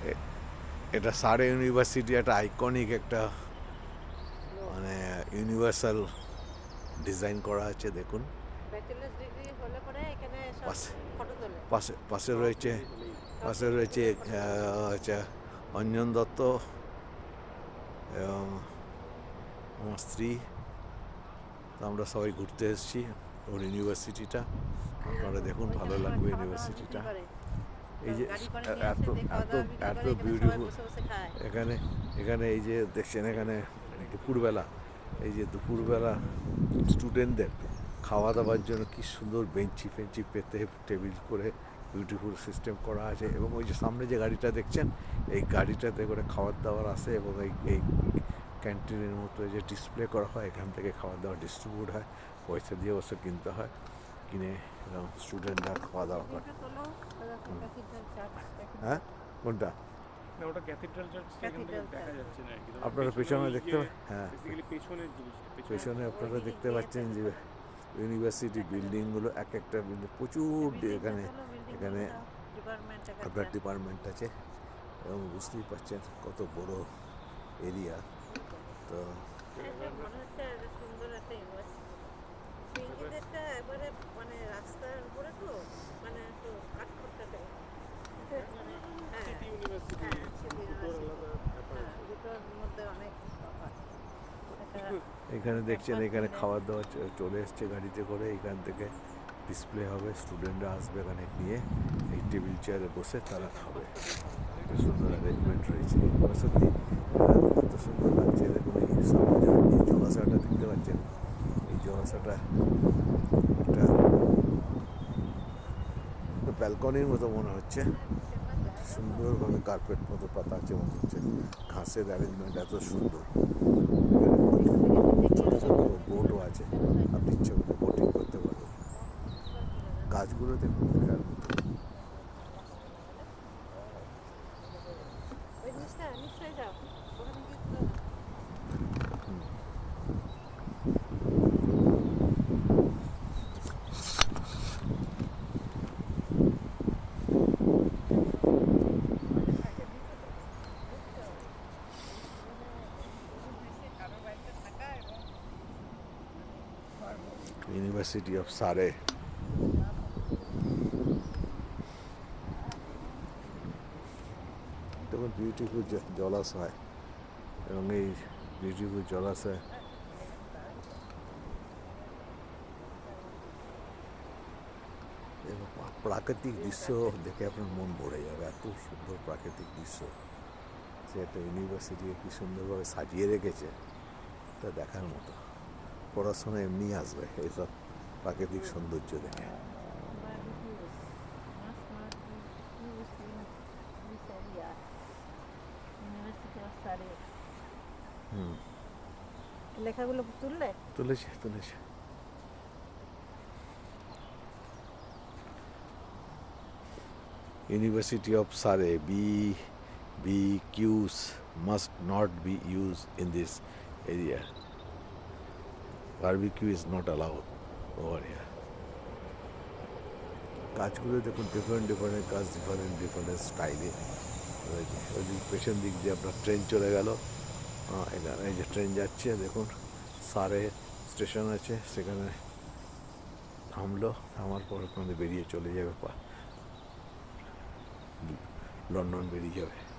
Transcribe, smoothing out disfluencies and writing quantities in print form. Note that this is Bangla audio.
এ- এটা সারে ইউনিভার্সিটি একটা আইকনিক একটা মানে ইউনিভার্সাল ডিজাইন করা আছে দেখুন। ব্যাচেলার্স ডিগ্রি হলে পরে এখানে সব পাশে ফটো তোলে। পাশে পাশে সব রয়েছে ডিগ্রি হলেই সব পাশে ডিগ্রি রয়েছে হলে ফটো তোলে। হচ্ছে অঞ্জন দত্ত এবং আমার স্ত্রী। তো আমরা সবাই ঘুরতে এসেছি ওর ইউনিভার্সিটিটা। আপনারা দেখুন, ভালো ওইখানে আবার লাগবে খাওয়া দাওয়া বিক্রি ইউনিভার্সিটিটা। করে। এই যে গাড়ি করে নিয়ে এত আসে, দিয়ে খাওয়া এত দাওয়া বিক্রি এত করে, এখানে সবাই বিউটিফুল বসে বসে খায়। এখানে এখানে এই যে দেখছেন, এখানে দুপুরবেলা, এই যে দুপুরবেলা স্টুডেন্টদের খাওয়া দাওয়ার জন্য কি সুন্দর বেঞ্চি ফেঞ্চি পেতে টেবিল করে বিউটিফুল সিস্টেম করা আছে। এবং ওই যে সামনে যে গাড়িটা দেখছেন, এই গাড়িটাতে করে খাবার দাবার আসে এবং এই ক্যান্টিনের মতো যে ডিসপ্লে করা হয়, এখান থেকে খাবার দাবার ডিস্ট্রিবিউট হয়, পয়সা দিয়ে অবশ্য কিনতে হয়, কিনে এরকম স্টুডেন্টরা খাওয়া দাওয়া করে। এটা তোলো, ক্যাথিড্রাল চার্চ। হ্যাঁ, কোনটা? না, ওটা ক্যাথিড্রাল চার্চ এখান থেকে ক্যাথিড্রাল দেখা চার্চ। যাচ্ছে না একদম। আপনারা পেছনে দেখতে হ্যাঁ, বেসিক্যালি পেছনের জিনিসটা পেছনে আপনারা ওইদিকে দেখতে গিয়ে পাচ্ছেন যে তারপর ইউনিভার্সিটি বিল্ডিংগুলো এক একটা বিল্ডিং প্রচুর এখানে এখানে ডিপার্টমেন্ট আপনার ডিপার্টমেন্ট আছে এবং বুঝতেই পারছেন কত বড় এরিয়া। তো মনে হচ্ছে একটা সুন্দর একটা ইউনিভার্সিটি। সিঙ্গিদেরটা একবারে মানে রাস্তার উপরে তো, মানে একটু কাঠখোট্টা টাইপ। মানে হ্যাঁ, সিটি ইউনিভার্সিটি হ্যাঁ, সিটি দুটোর ইউনিভার্সিটি। আলাদা ব্যাপার হ্যাঁ, আছে। দুটোর মধ্যে অনেক তফাৎ। এটা এখানে দেখছেন, একবার এখানে কিনলে- খাবার দাবার চলে এসছে গাড়িতে করে, এখান থেকে ডিসপ্লে হবে, স্টুডেন্টরা আসবে এখানে নিয়ে এই টেবিল চেয়ারে বসে তারা খাবে। একটা সুন্দর অ্যারেঞ্জমেন্ট রয়েছে, সত্যি কত সুন্দর লাগছে। দেখুন এই সামনে এই জলাশয়টা দেখতে পাচ্ছেন, এই জলাশয়টা একটা ব্যালকনির মতো মনে হচ্ছে, সুন্দরভাবে কার্পেট মতো পাতা আছে মনে হচ্ছে, ঘাসের অ্যারেঞ্জমেন্ট এত সুন্দর। ছোটো ছোটো বোটও আছে, আপনি ইচ্ছে করলে বোটিং করতে পারবেন। গাছগুলো দেখুন দেখার মতো। ওই জিনিসটা নিশ্চয়ই যাও, ওখানে গিয়ে তুলে নাও। ইউনিভার্সিটি অফ সারে। দেখুন বিউটিফুল জলাশয় এবং এই বিউটিফুল জলাশয় এবং প্রাকৃতিক দৃশ্য দেখে আপনার মন ভরে যাবে, এত সুন্দর প্রাকৃতিক দৃশ্য। সে একটা ইউনিভার্সিটি কি সুন্দরভাবে সাজিয়ে রেখেছে, তা দেখার মতো। পড়াশোনা এমনি আসবে এইসব প্রাকৃতিক সৌন্দর্য দেখে। হুম, লেখাগুলো তুললে তুলেছে তুলেছে। University of Surrey, BBQs must not be used in this area. Barbecue is not allowed over here. গাছগুলো দেখুন, ডিফারেন্ট ডিফারেন্ট গাছ, ডিফারেন্ট ডিফারেন্ট স্টাইলে রয়েছে। ওই দিক পেছন দিক দিয়ে আপনার ট্রেন চলে গেল, এখানে এই যে ট্রেন যাচ্ছে দেখুন, সারে স্টেশন আছে, সেখানে থামলো, থামার পর ওখানে বেরিয়ে চলে যাবে, লন্ডন বেরিয়ে যাবে।